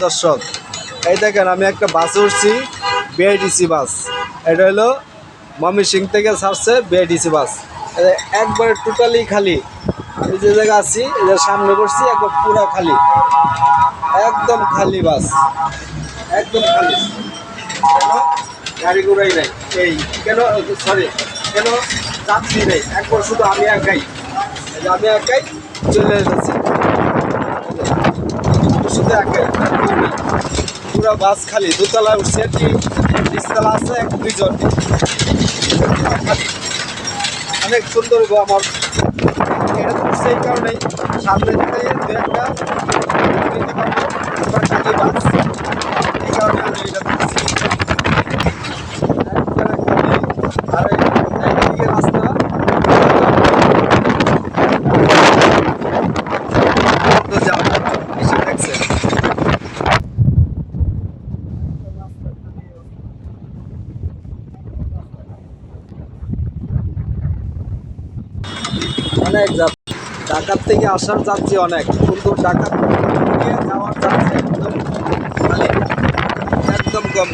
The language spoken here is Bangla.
দর্শক, এই দেখেন আমি একটা বাসে উঠছি, বিআইটিসি বাস। এটা হলো ময়মনসিং থেকে ছাড়ছে বিআইটিসি বাস। একবারে টোটালি খালি। আমি যে জায়গায় আছি এদের সামনে করছি, একবার পুরো খালি, একদম খালি বাস, একদম খালি। কেন গাড়ি ঘোড়াই নেই, এই কেন, সরি, কেন যাত্রী নেই, একবার শুধু আমি একাই, আমি একাই চলে যাচ্ছি, শুধু একাই, পুরো বাস খালি। দোতলা উঠছে, নিচতলা আছে এক দুইজন, অনেক সুন্দর গো আমার। এটা তো সেই কারণেই সামনে থেকে দু একটা নিতে পারবো, খালি বাস, এই কারণে আমি এটা করছি। আর একদিকে রাস্তা এসে দেখছে, অনেক ঢাকার থেকে আসার যাত্রী অনেক, কিন্তু ঢাকার থেকে যাওয়ার যাত্রী একদম খালি, একদম কম।